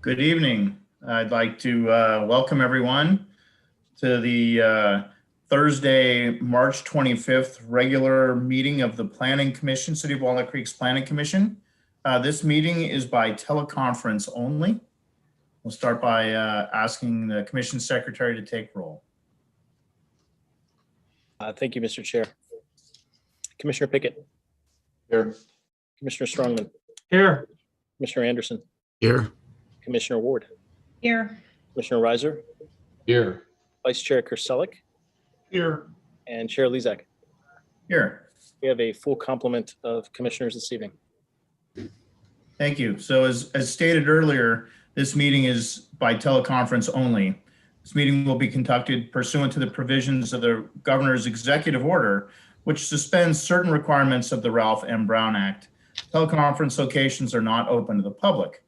Good evening. I'd like to welcome everyone to the Thursday, March 25th regular meeting of the Planning Commission, City of Walnut Creek's Planning Commission. This meeting is by teleconference only. We'll start by asking the Commission Secretary to take roll. Thank you, Mr. Chair. Commissioner Pickett. Here. Commissioner Strongman. Here. Commissioner Anderson. Here. Commissioner Ward. Here. Commissioner Reiser. Here. Vice Chair Kerselik. Here. And Chair Lezak. Here. We have a full complement of commissioners this evening. Thank you. So as stated earlier, this meeting is by teleconference only. This meeting will be conducted pursuant to the provisions of the Governor's executive order, which suspends certain requirements of the Ralph M. Brown Act. Teleconference locations are not open to the public.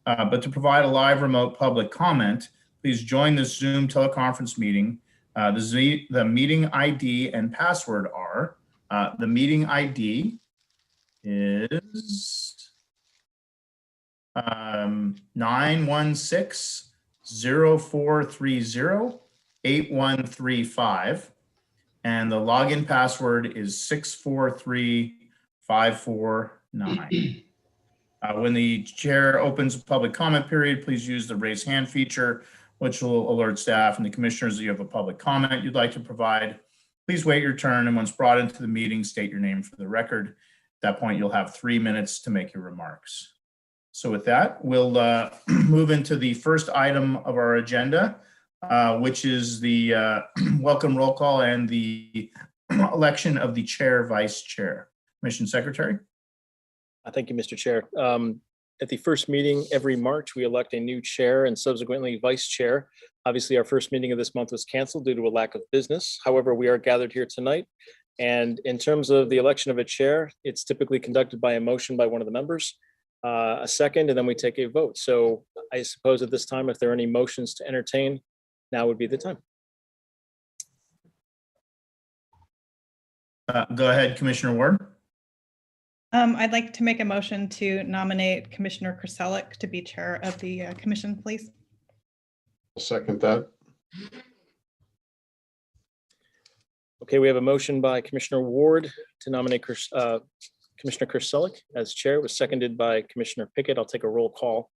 But to provide a live remote public comment, please join the Zoom teleconference meeting. The meeting ID and password are, the meeting ID is 916-0430-8135. And the login password is 643549. When the chair opens a public comment period, please use the raise hand feature, which will alert staff and the commissioners that you have a public comment you'd like to provide. Please wait your turn, and once brought into the meeting, state your name for the record. At that point, you'll have 3 minutes to make your remarks. So with that, we'll move into the first item of our agenda, which is the welcome roll call and the election of the chair, vice chair. Commission Secretary. Thank you, Mr. Chair. At the first meeting every March, we elect a new chair and subsequently vice chair. Obviously, our first meeting of this month was canceled due to a lack of business. However, we are gathered here tonight. And in terms of the election of a chair, it's typically conducted by a motion by one of the members, a second, and then we take a vote. So I suppose at this time, if there are any motions to entertain, now would be the time. Go ahead, Commissioner Ward. I'd like to make a motion to nominate Commissioner Kerselik to be chair of the commission, please. I'll second that. Okay, we have a motion by Commissioner Ward to nominate Commissioner Kerselik as chair. It was seconded by Commissioner Pickett. I'll take a roll call.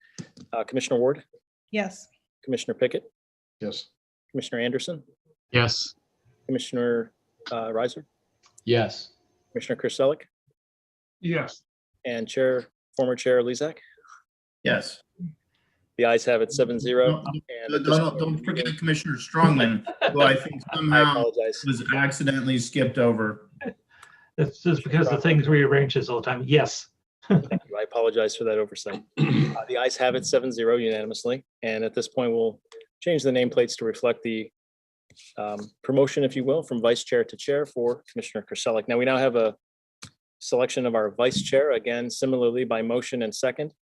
Commissioner Ward. Yes. Commissioner Pickett. Yes. Commissioner Anderson. Yes. Commissioner Reiser. Yes. Commissioner Kerselik. Yes. And former Chair Lezak. Yes. The ayes have it 7-0. And Don't forget Commissioner Strongman, who I think I somehow apologize. was accidentally skipped over. It's just because the things rearrange this all the time. Yes. Thank you. I apologize for that oversight. The ayes have it 7-0 unanimously. And at this point, we'll change the nameplates to reflect the promotion, if you will, from vice chair to chair for Commissioner Kerselik. Now we now have a selection of our vice chair, again, similarly by motion and second.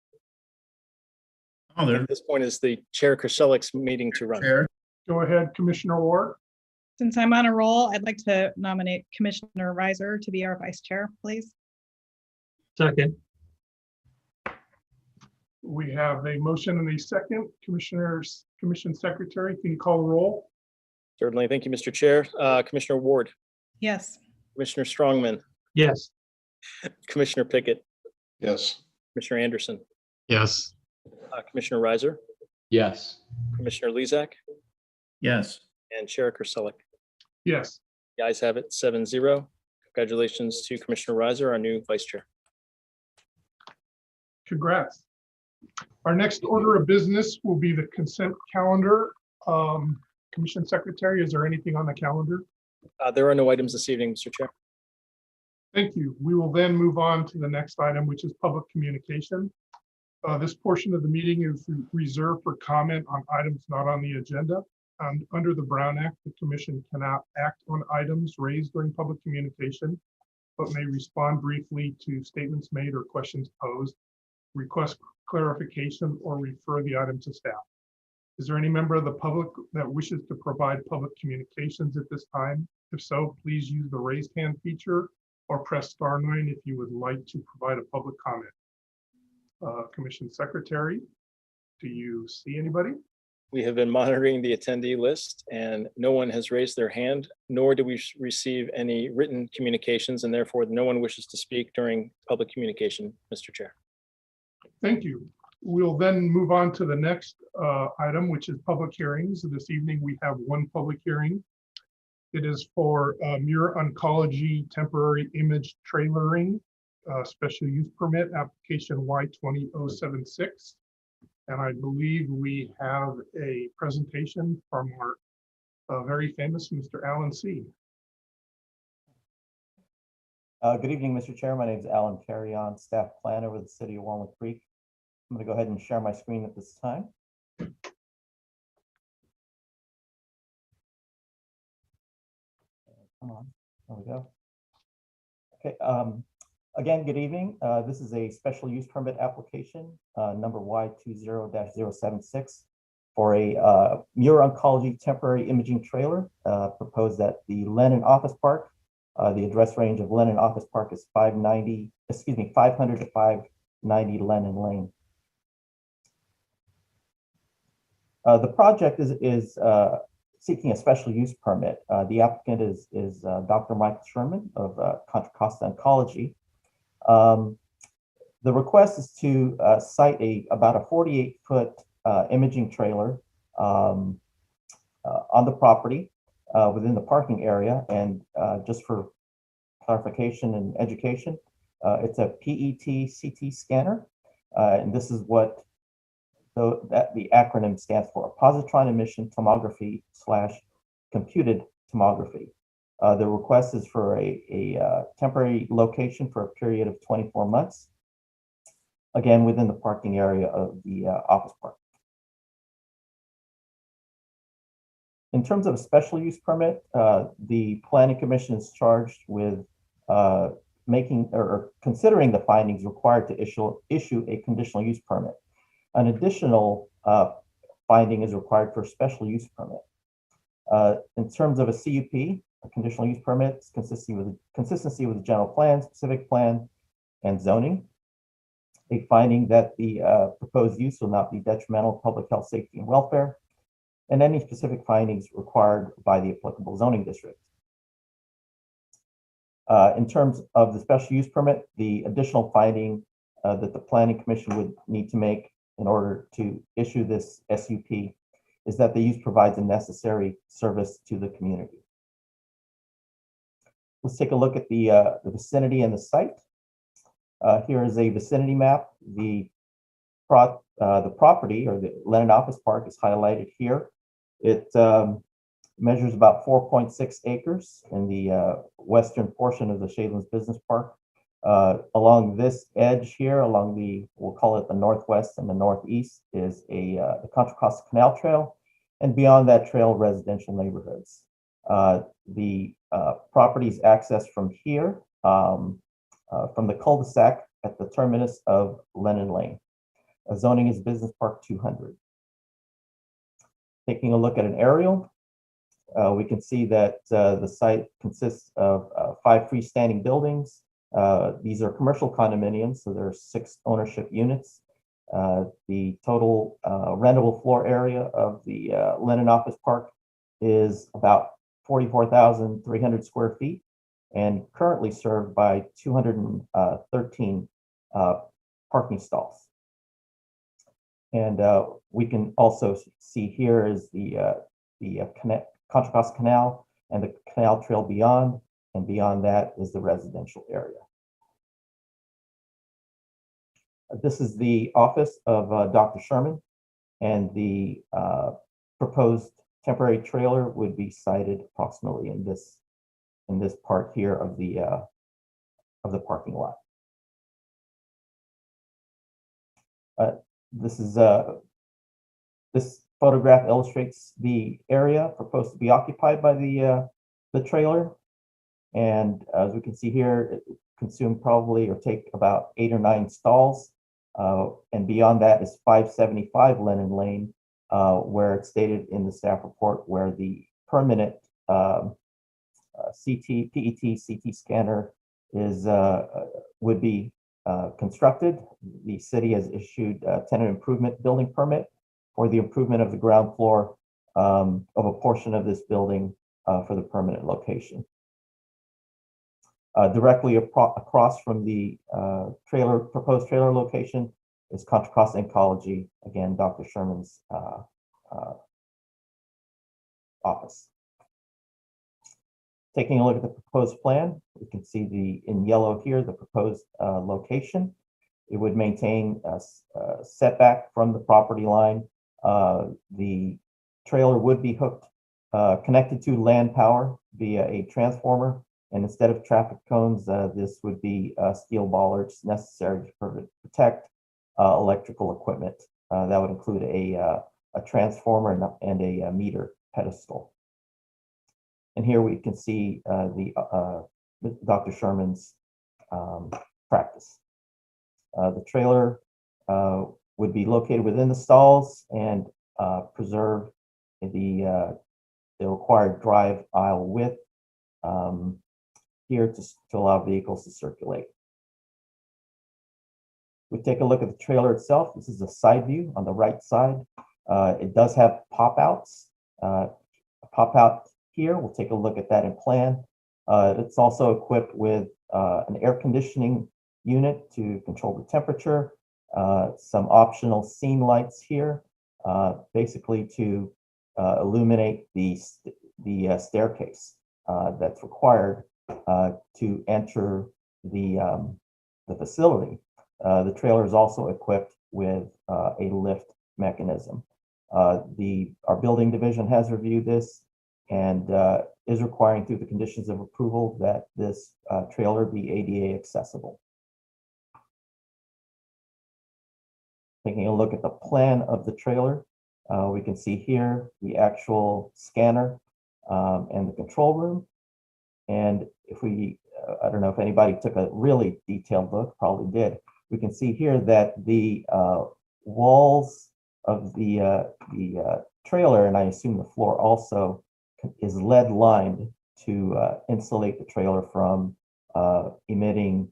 Oh, there. At this point is the Chair Kerselik's meeting to run. Chair. Go ahead, Commissioner Ward. Since I'm on a roll, I'd like to nominate Commissioner Reiser to be our vice chair, please. Second. We have a motion and a second. Commission Secretary, can you call the roll? Certainly. Thank you, Mr. Chair. Commissioner Ward, Yes. Commissioner Strongman, Yes. Commissioner Pickett, Yes. Commissioner Anderson, Yes. Commissioner Reiser, Yes. Commissioner Lezak, Yes. and Chair Kerselik. Yes. The ayes have it 7-0. Congratulations to Commissioner Reiser, our new vice chair. Congrats. Our next order of business will be the consent calendar. Commission Secretary, is there anything on the calendar? There are no items this evening, Mr. Chair. Thank you. We will then move on to the next item, which is public communication. This portion of the meeting is reserved for comment on items not on the agenda. And under the Brown Act, the Commission cannot act on items raised during public communication, but may respond briefly to statements made or questions posed, request clarification, or refer the item to staff. Is there any member of the public that wishes to provide public communications at this time? If so, please use the raised hand feature or press *9 if you would like to provide a public comment. Commission Secretary. Do you see anybody? We have been monitoring the attendee list and no one has raised their hand, nor do we receive any written communications, and therefore no one wishes to speak during public communication, Mr. Chair. Thank you. We'll then move on to the next item, which is public hearings. This evening, we have one public hearing. It is for Muir Oncology Temporary Image Trailering, Special Use Permit, application Y20076. And I believe we have a presentation from our very famous Mr. Alan C. Good evening, Mr. Chair. My name is Alan Carrion, staff planner with the city of Walnut Creek. I'm going to go ahead and share my screen at this time. Come on, there we go. Okay, again, good evening. This is a special use permit application, number Y20-076 for a Muir Oncology temporary imaging trailer proposed at the Lennon Office Park. The address range of Lennon Office Park is 500 to 590 Lennon Lane. The project is seeking a special use permit. The applicant is Dr. Michael Sherman of Contra Costa Oncology. The request is to site about a 48-foot imaging trailer on the property within the parking area. And just for clarification and education, it's a PET-CT scanner. And this is what the acronym stands for: positron emission tomography / computed tomography. The request is for a temporary location for a period of 24 months, again, within the parking area of the office park. In terms of a special use permit, the Planning Commission is charged with making or considering the findings required to issue a conditional use permit. An additional finding is required for a special use permit. In terms of a CUP, a conditional use permit is consistency with the general plan, specific plan, and zoning. A finding that the proposed use will not be detrimental to public health, safety, and welfare, and any specific findings required by the applicable zoning district. In terms of the special use permit, the additional finding that the Planning Commission would need to make in order to issue this SUP is that the use provides a necessary service to the community. Let's take a look at the vicinity and the site. Here is a vicinity map. The property, or the Lennon Office Park, is highlighted here. It measures about 4.6 acres in the western portion of the Shadelands Business Park. Along this edge here, along we'll call it the northwest and the northeast, is the Contra Costa Canal Trail, and beyond that trail, residential neighborhoods. The property is accessed from here, from the cul-de-sac at the terminus of Lennon Lane. Zoning is Business Park 200. Taking a look at an aerial, we can see that the site consists of 5 freestanding buildings. These are commercial condominiums, so there are 6 ownership units. The total rentable floor area of the Lennon Office Park is about 44,300 square feet and currently served by 213 parking stalls. And we can also see here is the Contra Costa Canal and the canal trail beyond, and beyond that is the residential area. This is the office of Dr. Sherman, and the proposed temporary trailer would be sited approximately in this part here of the parking lot. This photograph illustrates the area proposed to be occupied by the trailer, and as we can see here, it would consume probably or take about 8 or 9 stalls, and beyond that is 575 Lennon Lane, where it's stated in the staff report where the permanent PET-CT scanner would be constructed. The city has issued a tenant improvement building permit for the improvement of the ground floor of a portion of this building for the permanent location. Directly across from the proposed trailer location is Contra Costa Oncology, again, Dr. Sherman's office. Taking a look at the proposed plan, we can see in yellow here, the proposed location. It would maintain a setback from the property line. The trailer would be connected to land power via a transformer. And instead of traffic cones, this would be steel bollards necessary to protect electrical equipment. That would include a transformer and a meter pedestal. And here we can see Dr. Sherman's practice. The trailer would be located within the stalls and preserve the required drive aisle width here to allow vehicles to circulate. We take a look at the trailer itself. This is a side view on the right side. It does have pop-outs. A pop-out here, we'll take a look at that in plan. It's also equipped with an air conditioning unit to control the temperature, some optional scene lights here, basically to illuminate the staircase that's required to enter the facility. The trailer is also equipped with a lift mechanism. Our building division has reviewed this and is requiring through the conditions of approval that this trailer be ADA accessible. Taking a look at the plan of the trailer, we can see here the actual scanner and the control room. And if we, I don't know if anybody took a really detailed look, probably did. We can see here that the walls of the trailer, and I assume the floor also, is lead lined to insulate the trailer from emitting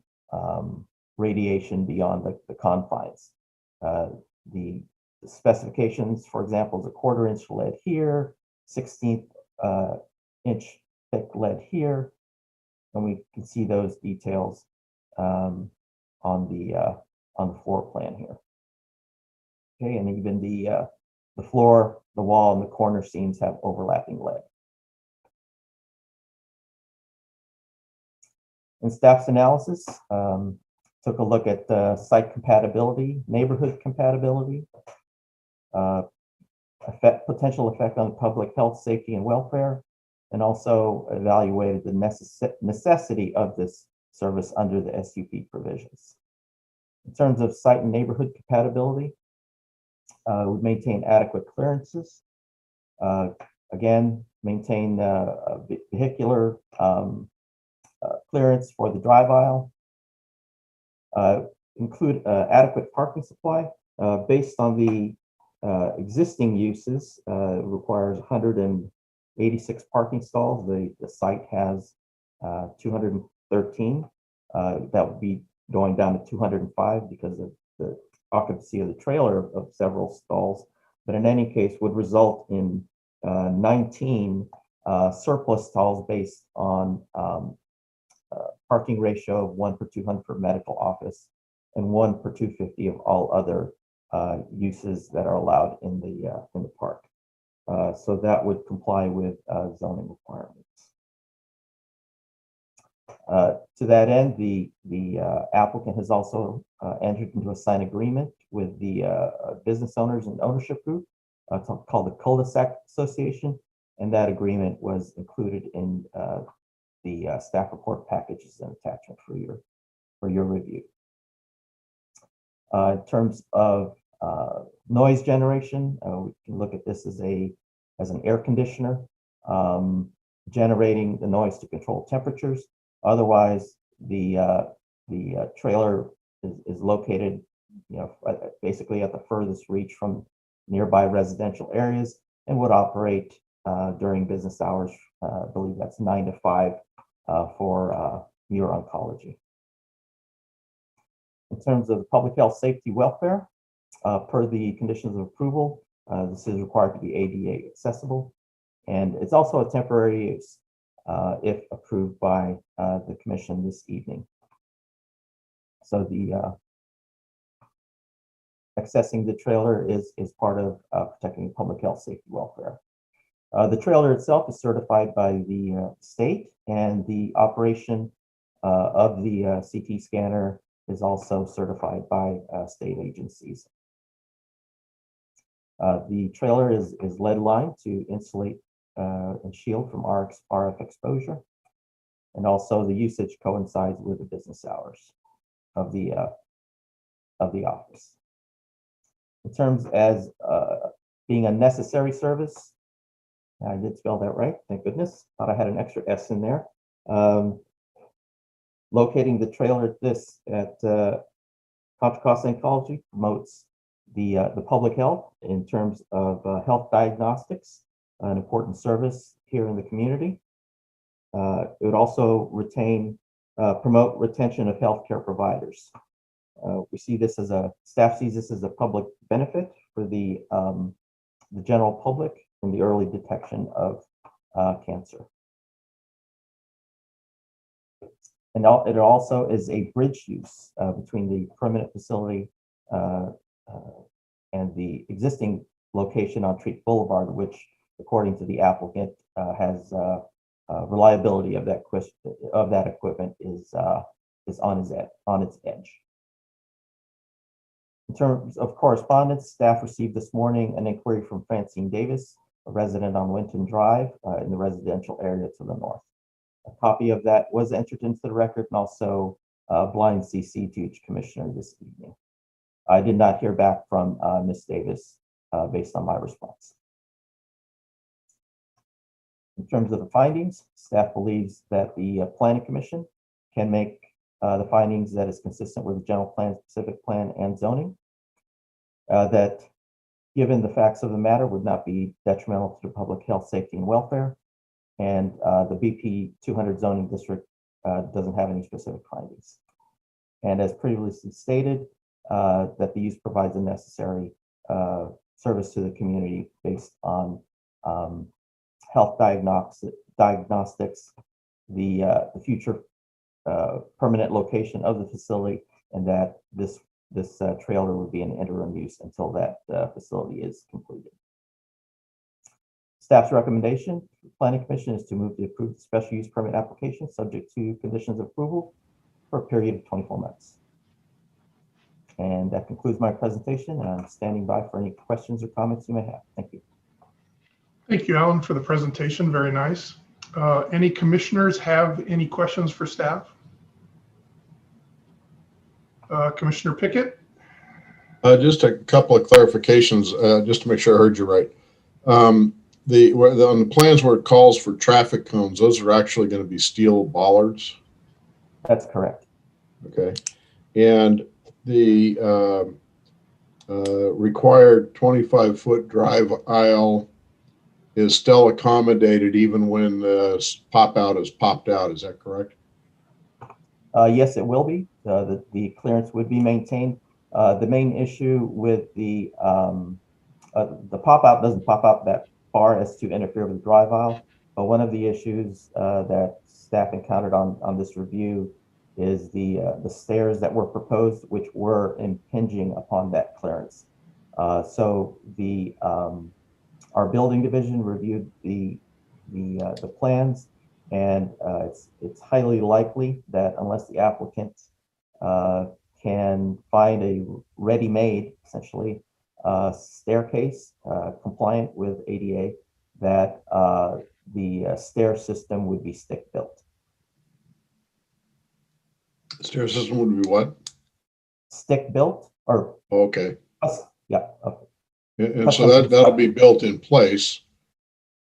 radiation beyond the confines. The specifications, for example, is a 1/4 inch lead here, 1/16 inch thick lead here, and we can see those details on the floor plan here. Okay, and even the floor, the wall, and the corner seams have overlapping lead. In staff's analysis, took a look at site compatibility, neighborhood compatibility, potential effect on public health, safety, and welfare, and also evaluated the necessity of this service under the SUP provisions. In terms of site and neighborhood compatibility, we maintain adequate clearances. Again, maintain vehicular clearance for the drive aisle. Include adequate parking supply. Based on the existing uses, requires 186 parking stalls. The site has 213. That would be going down to 205 because of the occupancy of the trailer of several stalls. But in any case, would result in 19 surplus stalls based on parking ratio of 1 per 200 for medical office and 1 per 250 of all other uses that are allowed in the park. So that would comply with zoning requirements. To that end, the applicant has also entered into a signed agreement with the business owners and ownership group called the Cul-de-sac Association, and that agreement was included in the staff report package as an attachment for your review. In terms of noise generation, we can look at this as an air conditioner, generating the noise to control temperatures. Otherwise, the trailer is located, basically at the furthest reach from nearby residential areas and would operate during business hours. I believe that's 9 to 5 for neuro-oncology. In terms of public health, safety, welfare, per the conditions of approval, this is required to be ADA accessible. And it's also a temporary use if approved by the commission this evening. So the accessing the trailer is part of protecting public health, safety, welfare. The trailer itself is certified by the state, and the operation of the CT scanner is also certified by state agencies. The trailer is lead lined to insulate and shield from RF exposure, and also the usage coincides with the business hours of the office. In terms as being a necessary service, I did spell that right, thank goodness. Thought I had an extra S in there. Locating the trailer at Contra Costa Oncology promotes the public health in terms of health diagnostics, an important service here in the community. It would also promote retention of healthcare providers. We see this as staff sees this as a public benefit for the general public in the early detection of cancer. And it also is a bridge use between the permanent facility and the existing location on Treat Boulevard, which, according to the applicant, has reliability of that equipment is on its edge. In terms of correspondence, staff received this morning an inquiry from Francine Davis, a resident on Winton Drive in the residential area to the north. A copy of that was entered into the record and also blind CC to each commissioner this evening. I did not hear back from Ms. Davis based on my response. In terms of the findings, staff believes that the Planning Commission can make the findings that is consistent with the general plan, specific plan, and zoning. That given the facts of the matter would not be detrimental to the public health, safety, and welfare. And the BP 200 zoning district doesn't have any specific findings. And as previously stated, that the use provides a necessary service to the community based on health diagnostics, the future permanent location of the facility, and that this trailer would be an interim use until that facility is completed. Staff's recommendation to the Planning Commission is to move to approve the special use permit application subject to conditions of approval for a period of 24 months. And that concludes my presentation, and I'm standing by for any questions or comments you may have. Thank you. Thank you, Alan, for the presentation. Very nice. Any commissioners have any questions for staff? Commissioner Pickett? Just a couple of clarifications, just to make sure I heard you right. On the plans where it calls for traffic cones, those are actually going to be steel bollards. That's correct. Okay. And the required 25-foot drive aisle is still accommodated even when the pop out is popped out. Is that correct? Yes, it will be. The clearance would be maintained. The main issue with the pop out doesn't pop out that far as to interfere with the drive aisle. But one of the issues that staff encountered on this review is the stairs that were proposed, which were impinging upon that clearance. So our building division reviewed the plans, and it's highly likely that unless the applicant can find a ready-made, essentially, staircase compliant with ADA, that the stair system would be stick-built. Stair system would be what? Stick-built, or Okay. yeah. Okay. And so that'll be built in place.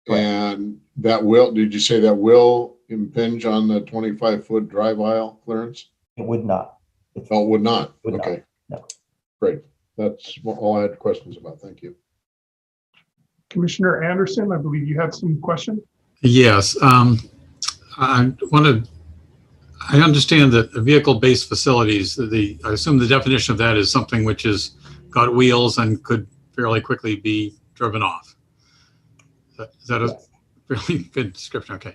Correct. And that will, did you say that will impinge on the 25-foot drive aisle clearance? It would not. It would not. Would okay. Not. No. Great. That's all I had questions about. Thank you. Commissioner Anderson, I believe you had some question. Yes. I I understand that vehicle-based facilities, I assume the definition of that is something which has got wheels and could fairly quickly be driven off. Is that a Yes. fairly good description? Okay.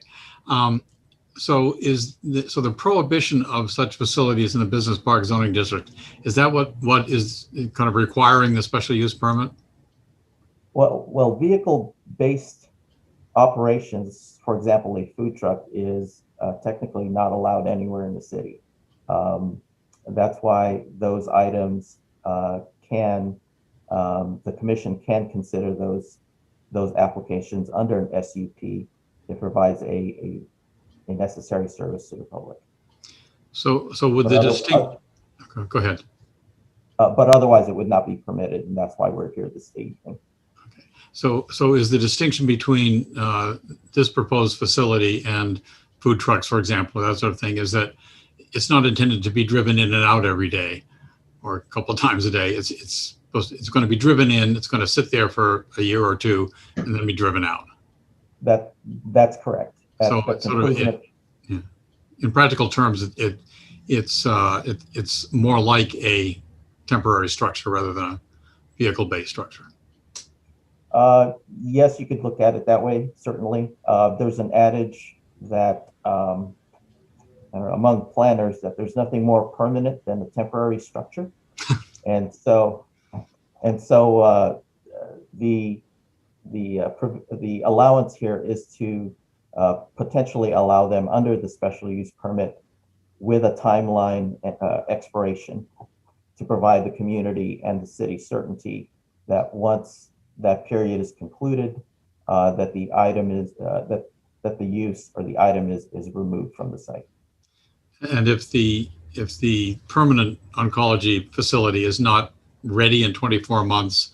So the prohibition of such facilities in the business park zoning district, is that what is kind of requiring the special use permit? Well, vehicle-based operations, for example, a food truck is technically not allowed anywhere in the city. That's why those items the commission can consider those applications under an SUP. It provides a necessary service to the public. So with But the other- distinct, go ahead. But otherwise, it would not be permitted, and that's why we're here this evening. So is the distinction between this proposed facility and food trucks, for example, that sort of thing, is that it's not intended to be driven in and out every day or a couple of times a day. It's going to be driven in, it's going to sit there for a year or two and then be driven out. That's correct. So At it's sort of, in practical terms, it's more like a temporary structure rather than a vehicle-based structure. Yes, you could look at it that way, certainly. There's an adage that among planners that there's nothing more permanent than a temporary structure. And so the allowance here is to potentially allow them under the special use permit with a timeline expiration to provide the community and the city certainty that once that period is concluded, that the item is that the use or the item is removed from the site. And if the permanent oncology facility is not ready in 24 months,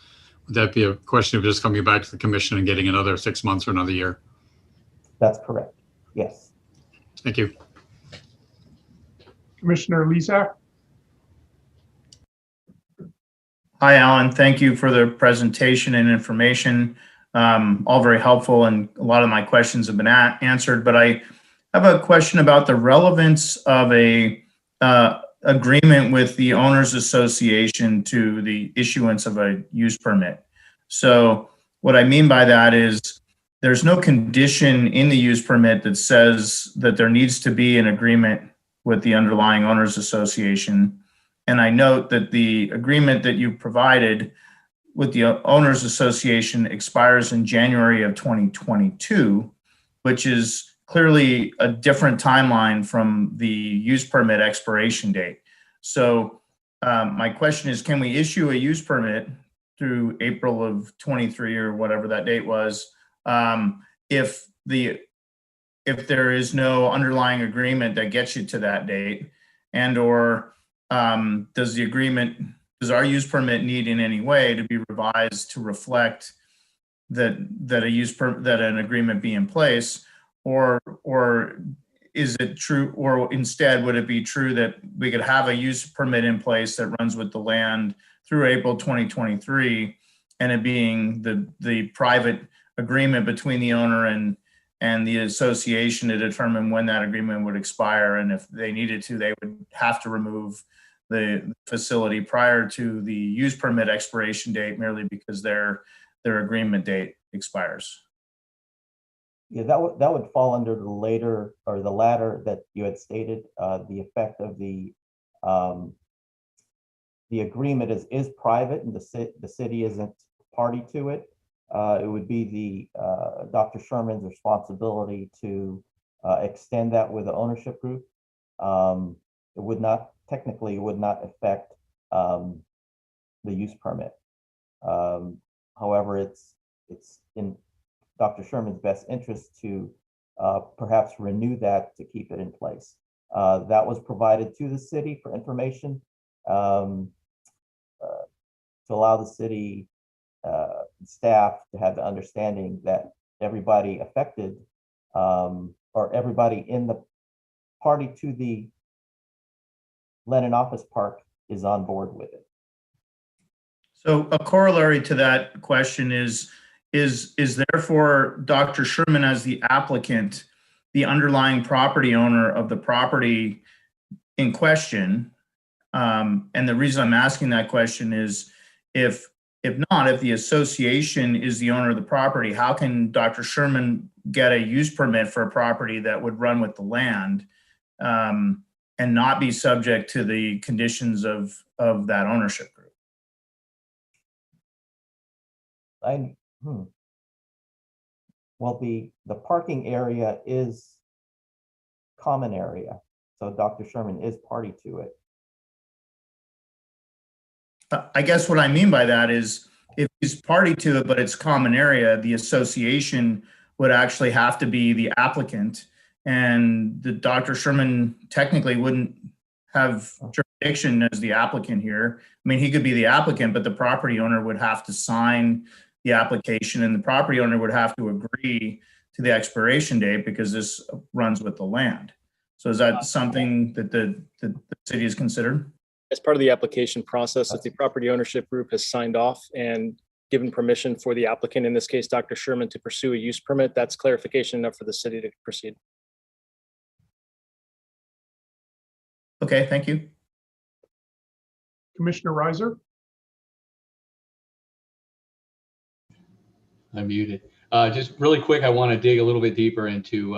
would that be a question of just coming back to the commission and getting another 6 months or another year? That's correct. Yes. Thank you. Commissioner Lezak? Hi, Alan. Thank you for the presentation and information. All very helpful, and a lot of my questions have been answered, but I have a question about the relevance of a agreement with the owners association to the issuance of a use permit. So what I mean by that is there's no condition in the use permit that says that there needs to be an agreement with the underlying owners association. And I note that the agreement that you provided with the owners association expires in January of 2022, which is clearly a different timeline from the use permit expiration date. So my question is, can we issue a use permit through April of 23 or whatever that date was, if there is no underlying agreement that gets you to that date, and or does our use permit need in any way to be revised to reflect that an agreement be in place, or is it true, or instead would it be true that we could have a use permit in place that runs with the land through April 2023, and it being the private agreement between the owner and the association to determine when that agreement would expire, and if they needed to, they would have to remove the facility prior to the use permit expiration date merely because their agreement date expires? Yeah, that would fall under the later or the latter that you had stated. The effect of the agreement is private, and the city isn't party to it. It would be the Dr. Sherman's responsibility to extend that with the ownership group. It would not affect the use permit. However, it's in Dr. Sherman's best interest to perhaps renew that to keep it in place. That was provided to the city for information to allow the city staff to have the understanding that everybody affected or everybody in the party to the Lennon Office Park is on board with it. So a corollary to that question is therefore Dr. Sherman as the applicant, the underlying property owner of the property, in question. And the reason I'm asking that question is if not, if the association is the owner of the property, how can Dr. Sherman get a use permit for a property that would run with the land and not be subject to the conditions of that ownership group? Well, the parking area is common area, so Dr. Sherman is party to it. I guess what I mean by that is if he's party to it, but it's common area, the association would actually have to be the applicant, and the Dr. Sherman technically wouldn't have jurisdiction as the applicant here. I mean, he could be the applicant, but the property owner would have to sign the application, and the property owner would have to agree to the expiration date because this runs with the land. So is that something that the city has considered? As part of the application process, if the property ownership group has signed off and given permission for the applicant, in this case, Dr. Sherman, to pursue a use permit, that's clarification enough for the city to proceed. Okay, thank you. Commissioner Reiser? I'm muted. Just really quick, I want to dig a little bit deeper into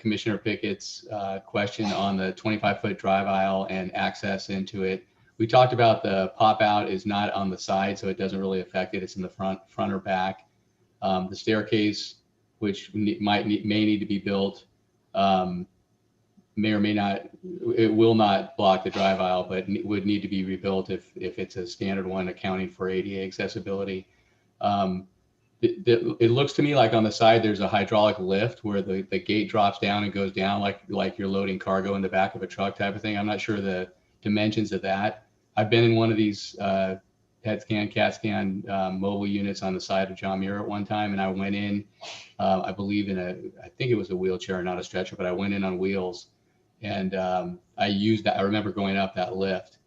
Commissioner Pickett's question on the 25-foot drive aisle and access into it. We talked about the pop out is not on the side, so it doesn't really affect it. It's in the front or back. The staircase, which may need to be built, may or may not, it will not block the drive aisle, but would need to be rebuilt if it's a standard one accounting for ADA accessibility. It looks to me like on the side there's a hydraulic lift where the gate drops down and goes down like you're loading cargo in the back of a truck type of thing. I'm not sure the dimensions of that. I've been in one of these PET scan, CAT scan mobile units on the side of John Muir at one time, and I went in, I believe I think it was a wheelchair, not a stretcher, but I went in on wheels, and I used that. I remember going up that lift.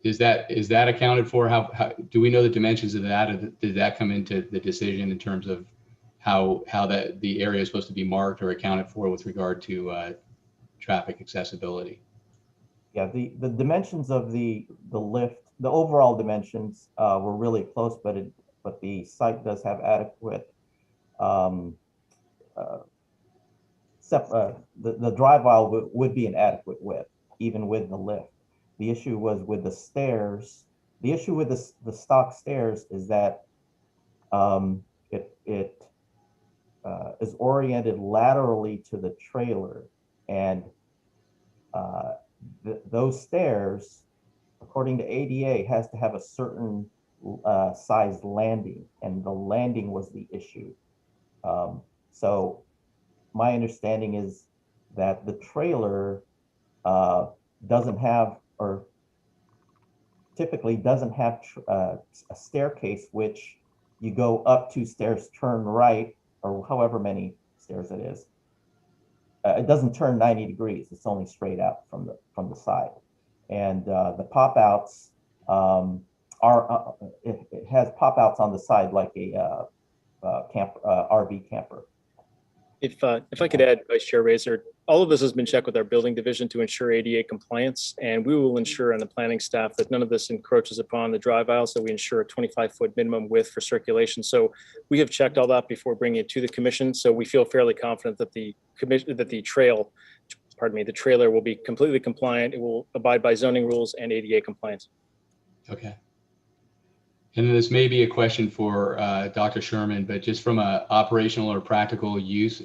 Is that accounted for? How do we know the dimensions of that? Or did that come into the decision in terms of how that the area is supposed to be marked or accounted for with regard to traffic accessibility? Yeah, the dimensions of the lift, the overall dimensions were really close, but the site does have adequate the drive aisle would be an adequate width even with the lift. The issue was with the stairs. The issue with the stock stairs is that it is oriented laterally to the trailer, and those stairs, according to ADA, has to have a certain size landing, and the landing was the issue. So my understanding is that the trailer doesn't have, or typically doesn't have a staircase which you go up 2 stairs, turn right, or however many stairs it is. It doesn't turn 90 degrees. It's only straight out from the side. And the pop outs it has pop outs on the side like a RV camper. If I could add, Vice Chair Razor, all of this has been checked with our building division to ensure ADA compliance, and we will ensure on the planning staff that none of this encroaches upon the drive aisle, so we ensure a 25-foot minimum width for circulation. So we have checked all that before bringing it to the commission, so we feel fairly confident that the trailer will be completely compliant. It will abide by zoning rules and ADA compliance. Okay. And then this may be a question for Dr. Sherman, but just from a operational or practical use,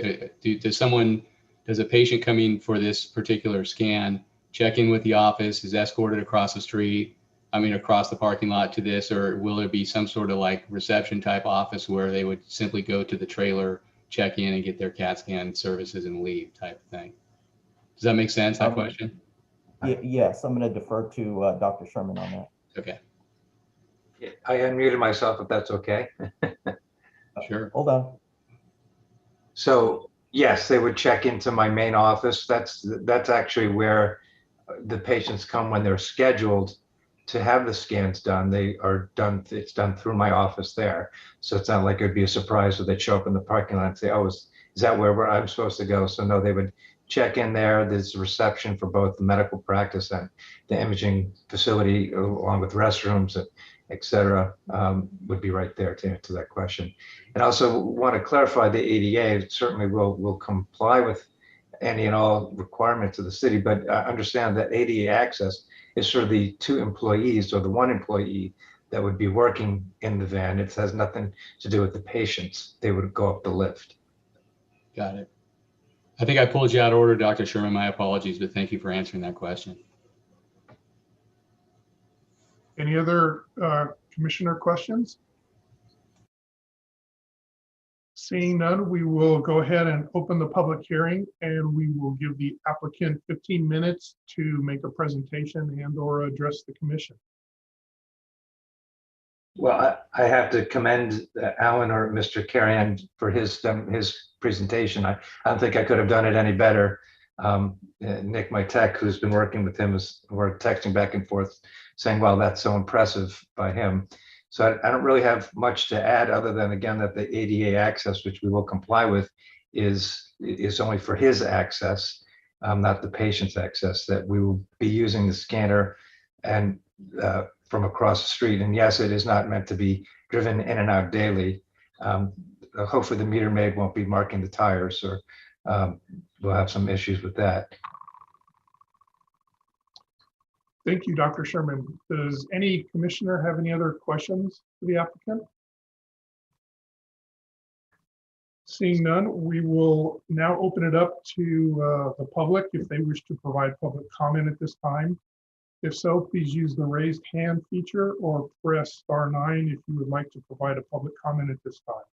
does a patient coming for this particular scan check in with the office, is escorted across the street, across the parking lot to this, or will there be some sort of like reception type office where they would simply go to the trailer, check in and get their CAT scan services and leave type of thing? Does that make sense, that question? Yes, I'm going to defer to Dr. Sherman on that. Okay. I unmuted myself, if that's okay. Sure. Hold on. So yes, they would check into my main office. That's actually where the patients come when they're scheduled to have the scans done. They are done. It's done through my office there. So it's not like it'd be a surprise if they show up in the parking lot and say, "Oh, is that where I'm supposed to go?" So no, they would check in there. There's reception for both the medical practice and the imaging facility, along with restrooms, et cetera, would be right there to answer that question. And also want to clarify the ADA certainly will comply with any and all requirements of the city, but understand that ADA access is sort of the 2 employees or the 1 employee that would be working in the van. It has nothing to do with the patients. They would go up the lift. Got it. I think I pulled you out of order, Dr. Sherman. My apologies, but thank you for answering that question. Any other commissioner questions? Seeing none, we will go ahead and open the public hearing, and we will give the applicant 15 minutes to make a presentation and or address the commission. Well, I have to commend Alan or Mr. Carrion for his presentation. I don't think I could have done it any better. Nick, my tech, who's been working with him, we're texting back and forth saying, well, that's so impressive by him. So I don't really have much to add other than, again, that the ADA access, which we will comply with, is only for his access, not the patient's access, that we will be using the scanner and from across the street. And yes, it is not meant to be driven in and out daily. Hopefully the meter maid won't be marking the tires, or we'll have some issues with that. Thank you, Dr. Sherman. Does any commissioner have any other questions for the applicant? Seeing none, we will now open it up to the public if they wish to provide public comment at this time. If so, please use the raised hand feature or press *9 if you would like to provide a public comment at this time.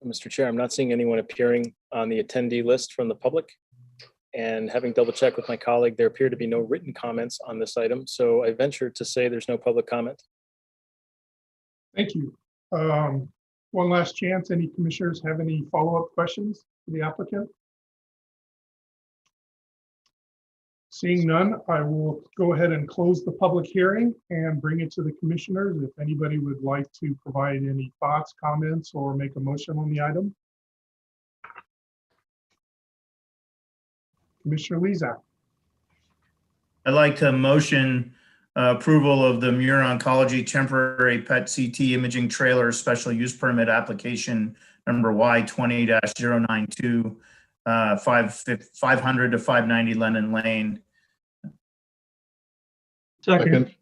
Mr. Chair, I'm not seeing anyone appearing on the attendee list from the public. And having double checked with my colleague, there appear to be no written comments on this item. So I venture to say there's no public comment. Thank you. One last chance. Any commissioners have any follow-up questions for the applicant? Seeing none, I will go ahead and close the public hearing and bring it to the commissioners. If anybody would like to provide any thoughts, comments, or make a motion on the item. Commissioner Lezak. I'd like to motion approval of the Muir Oncology Temporary PET CT Imaging Trailer Special Use Permit Application number Y20-092, 500 to 590 Lennon Lane. Second.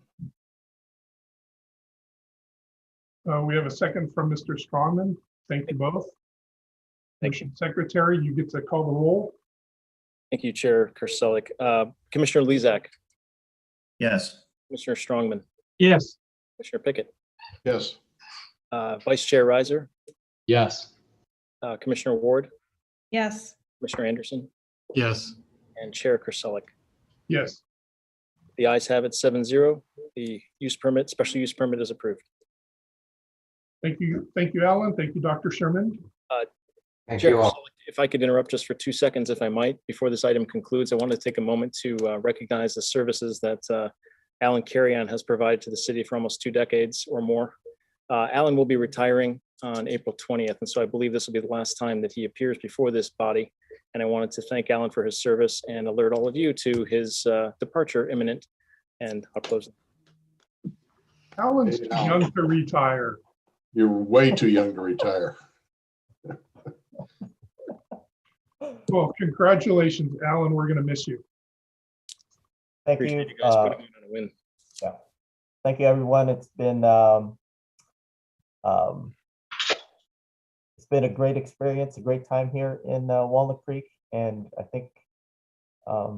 We have a second from Mr. Strongman. Thank you both. Thank you. Secretary, you get to call the roll. Thank you, Chair Kerselik. Commissioner Lezak, Yes. Commissioner Strongman, Yes. Commissioner Pickett, Yes. Vice Chair Reiser, Yes. Commissioner Ward, Yes. Commissioner Anderson, Yes. and Chair Kerselik. Yes. The ayes have it 7-0. The use permit, special use permit is approved. Thank you. Thank you, Alan. Thank you, Dr. Sherman. Thank Chair you all. Kerselik, if I could interrupt just for 2 seconds, if I might, before this item concludes, I want to take a moment to recognize the services that Alan Carrion has provided to the city for almost 2 decades or more. Alan will be retiring on April 20th, and so I believe this will be the last time that he appears before this body. And I wanted to thank Alan for his service and alert all of you to his departure imminent. And I'll close. Alan's too young to retire. You're way too young to retire. Well, congratulations, Alan. We're going to miss you. Thank you. Appreciate you guys putting me on a win. Yeah. Thank you, everyone. It's been a great experience, a great time here in Walnut Creek, and I think I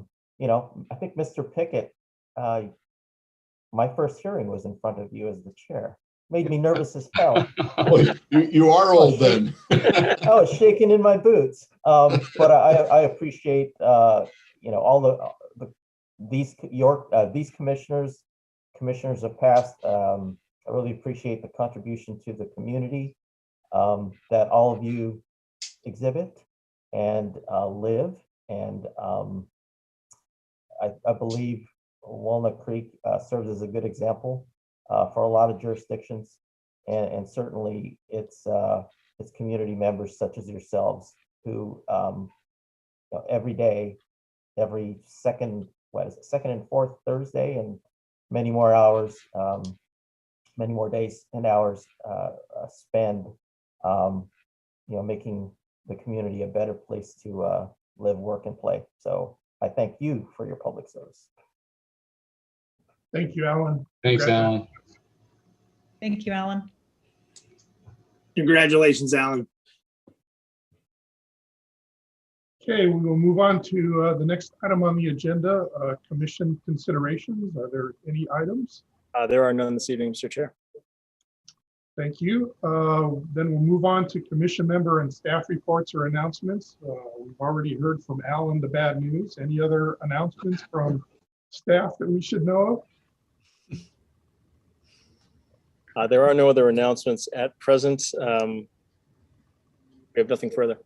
think Mr. Pickett, my first hearing was in front of you as the chair. Made me nervous as hell. Well, you are old then. I was shaking in my boots. But I appreciate all these commissioners of past. I really appreciate the contribution to the community that all of you exhibit and live. And I believe Walnut Creek serves as a good example for a lot of jurisdictions. and certainly it's community members such as yourselves who every day, every second and fourth Thursday, and many more hours, many more days and hours spend making the community a better place to live, work, and play. So I thank you for your public service. Thank you, Alan. Thanks, Alan. Thank you, Alan. Congratulations, Alan. Okay, we will move on to the next item on the agenda, commission considerations. Are there any items? There are none this evening, Mr. Chair. Thank you. Then we'll move on to commission member and staff reports or announcements. We've already heard from Alan the bad news. Any other announcements from staff that we should know of? There are no other announcements at present. We have nothing further.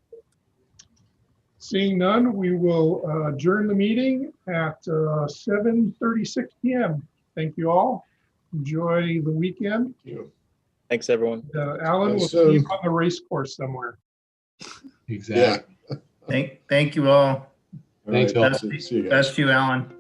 Seeing none, we will adjourn the meeting at 7:36 p.m. Thank you all. Enjoy the weekend. Thanks, everyone. Alan, we'll see you on the race course somewhere. Exactly. Thank you all. All Thanks, right, all. see you guys. Best to you, Alan.